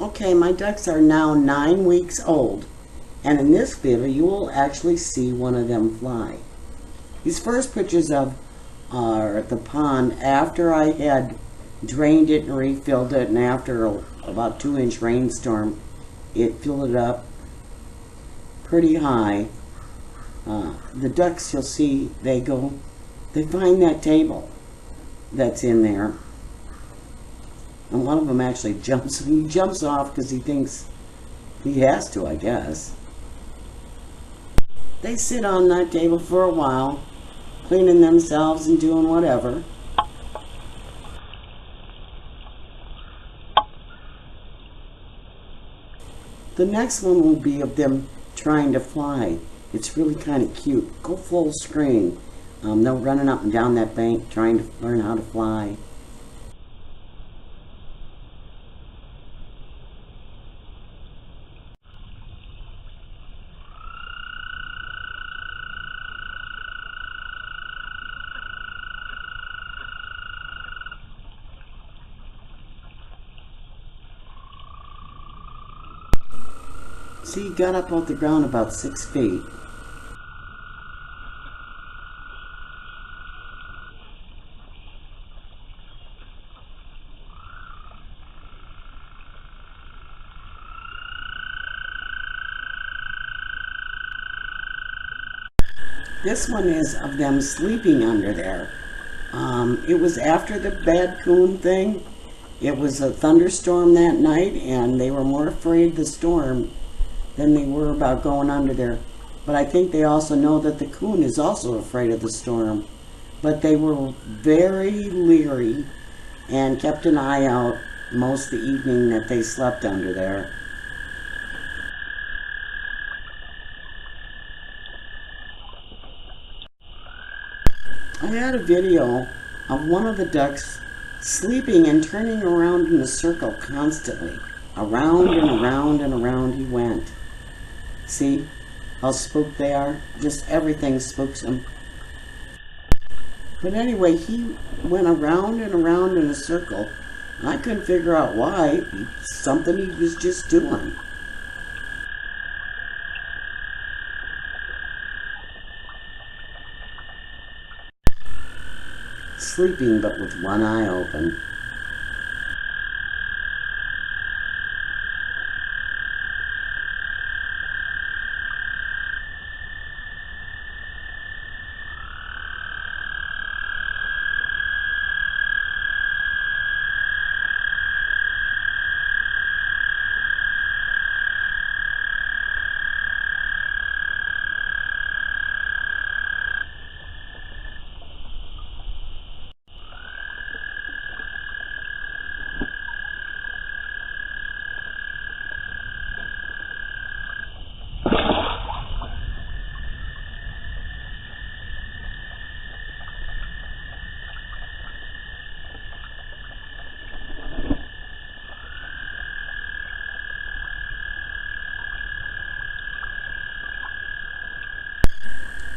Okay, my ducks are now 9 weeks old, and in this video you will actually see one of them fly. These first pictures of the pond after I had drained it and refilled it, and after about 2-inch rainstorm, it filled it up pretty high. The ducks, you'll see, they find that table that's in there. And one of them actually jumps off because he thinks he has to, I guess. They sit on that table for a while, cleaning themselves and doing whatever. The next one will be of them trying to fly. It's really kind of cute. Go full screen. They're running up and down that bank trying to learn how to fly. See, he got up off the ground about 6 feet. This one is of them sleeping under there. It was after the bad coon thing. It was a thunderstorm that night, and they were more afraid of the storm than they were about going under there. But I think they also know that the coon is also afraid of the storm. But they were very leery and kept an eye out most of the evening that they slept under there. I had a video of one of the ducks sleeping and turning around in a circle constantly. Around and around and around he went. See how spooked they are? Just everything spooks them. But anyway, he went around and around in a circle. And I couldn't figure out why. Something he was just doing. Sleeping, but with one eye open.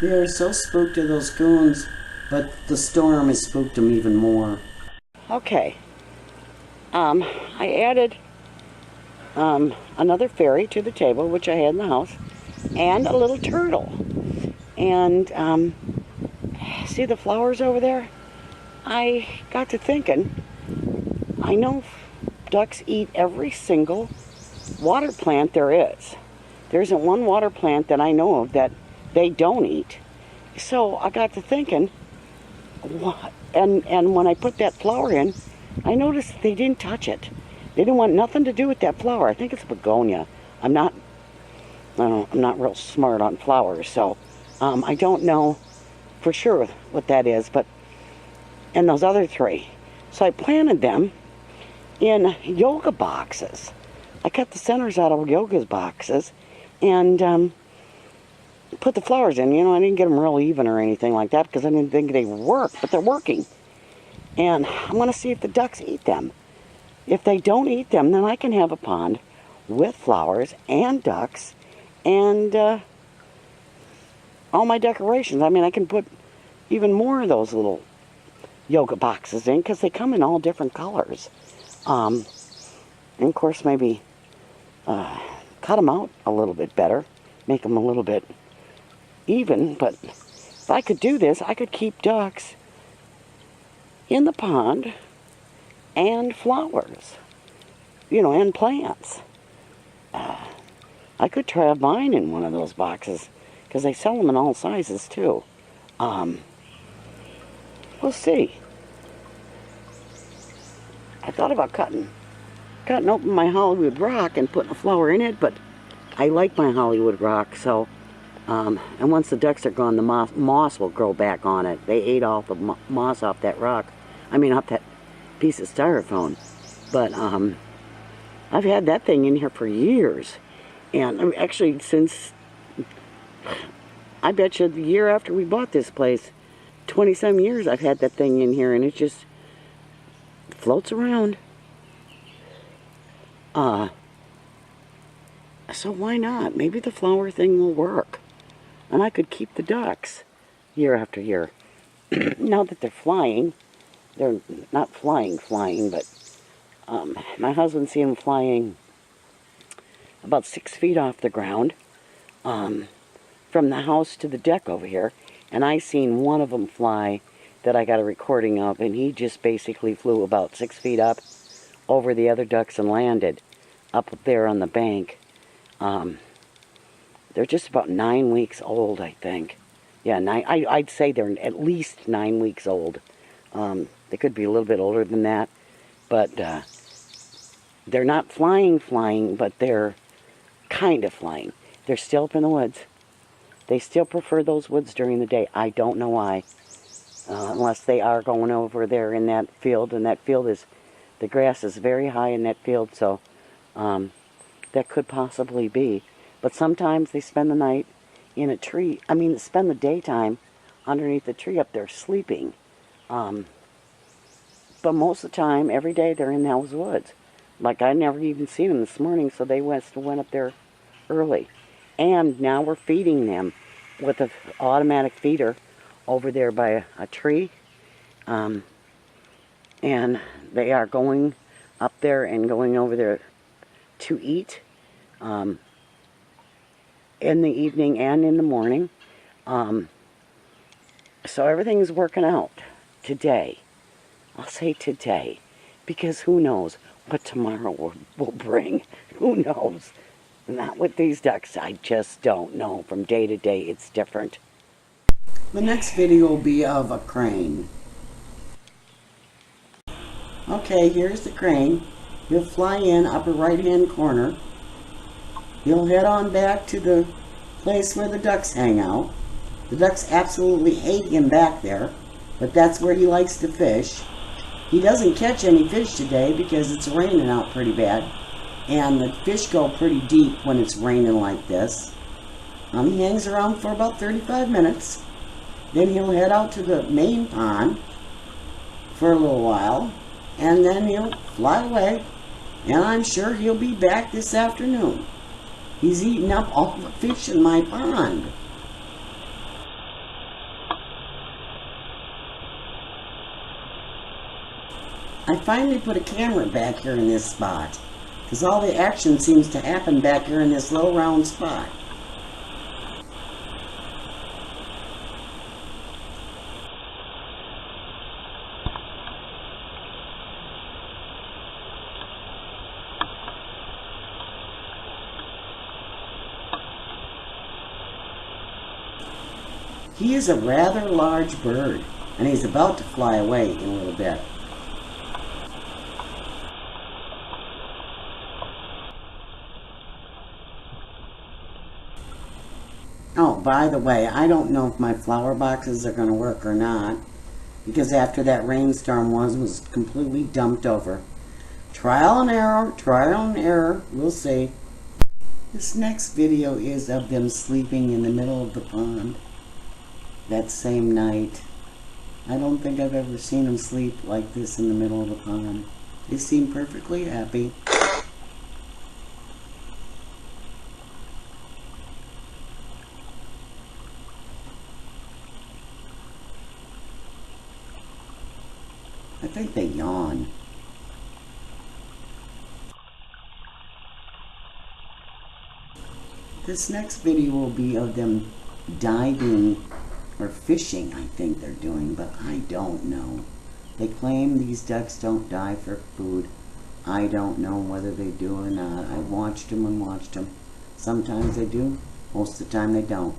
They are so spooked of those coons, but the storm has spooked them even more. Okay, I added another fairy to the table, which I had in the house, and a little turtle. And see the flowers over there? I got to thinking, I know ducks eat every single water plant there is. There isn't one water plant that I know of that they don't eat. So I got to thinking, and when I put that flower in, I noticed they didn't touch it. They didn't want nothing to do with that flower. I think it's begonia. I'm not real smart on flowers, so I don't know for sure what that is. But and those other three, so I planted them in yoga boxes. I cut the centers out of yoga boxes and put the flowers in. You know, I didn't get them real even or anything like that because I didn't think they would work, but they're working. And I'm going to see if the ducks eat them. If they don't eat them, then I can have a pond with flowers and ducks and all my decorations. I mean, I can put even more of those little yoga boxes in because they come in all different colors. And of course, maybe cut them out a little bit better, make them a little bit even. But if I could do this, I could keep ducks in the pond and flowers, you know, and plants. I could try a vine in one of those boxes, because they sell them in all sizes too. We'll see. I thought about cutting open my Hollywood rock and putting a flower in it, but I like my Hollywood rock, so, and once the ducks are gone, the moss will grow back on it. They ate all the moss off that rock. I mean, off that piece of styrofoam. But, I've had that thing in here for years. And actually, since, I bet you the year after we bought this place, 20-some years I've had that thing in here, and it just floats around. So why not? Maybe the flower thing will work. And I could keep the ducks year after year. Now that they're flying, they're not flying, but my husband's seen them flying about 6 feet off the ground, from the house to the deck over here. And I seen one of them fly that I got a recording of, and he just basically flew about 6 feet up over the other ducks and landed up there on the bank. They're just about 9 weeks old, I think. Yeah, I'd say they're at least 9 weeks old. They could be a little bit older than that, but they're not flying, but they're kind of flying. They're still up in the woods. They still prefer those woods during the day. I don't know why. Unless they are going over there in that field, and that field is, the grass is very high in that field, so that could possibly be. But sometimes they spend the night in a tree. I mean, spend the daytime underneath the tree up there sleeping. But most of the time, every day, they're in those woods. Like, I never even seen them this morning, so they went up there early. And now we're feeding them with an automatic feeder over there by a tree. And they are going up there and going over there to eat in the evening and in the morning. So everything's working out today. I'll say today, because who knows what tomorrow will bring. Who knows? Not with these ducks. I just don't know. From day to day, it's different. The next video will be of a crane. Okay, here's the crane. He'll fly in upper right-hand corner. He'll head on back to the place where the ducks hang out. The ducks absolutely hate him back there, but that's where he likes to fish. He doesn't catch any fish today because it's raining out pretty bad, and the fish go pretty deep when it's raining like this. He hangs around for about 35 minutes. Then he'll head out to the main pond for a little while, and then he'll fly away, and I'm sure he'll be back this afternoon. He's eating up all the fish in my pond. I finally put a camera back here in this spot, because all the action seems to happen back here in this little round spot. He is a rather large bird, and he's about to fly away in a little bit. Oh, by the way, I don't know if my flower boxes are going to work or not, because after that rainstorm was completely dumped over. Trial and error, we'll see. This next video is of them sleeping in the middle of the pond that same night. I don't think I've ever seen them sleep like this in the middle of the pond. They seem perfectly happy. I think they yawn. This next video will be of them diving or fishing, I think they're doing, but I don't know. They claim these ducks don't dive for food. I don't know whether they do or not. I watched them and watched them. Sometimes they do, most of the time they don't.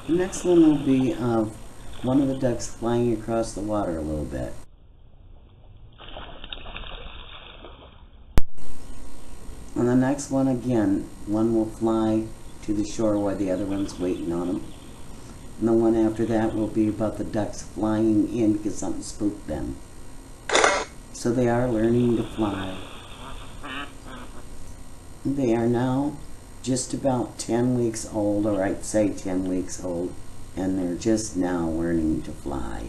The next one will be of one of the ducks flying across the water a little bit. And the next one again, one will fly to the shore while the other one's waiting on them. And the one after that will be about the ducks flying in because something spooked them. So they are learning to fly. They are now just about 10 weeks old, or I'd say 10 weeks old, and they're just now learning to fly.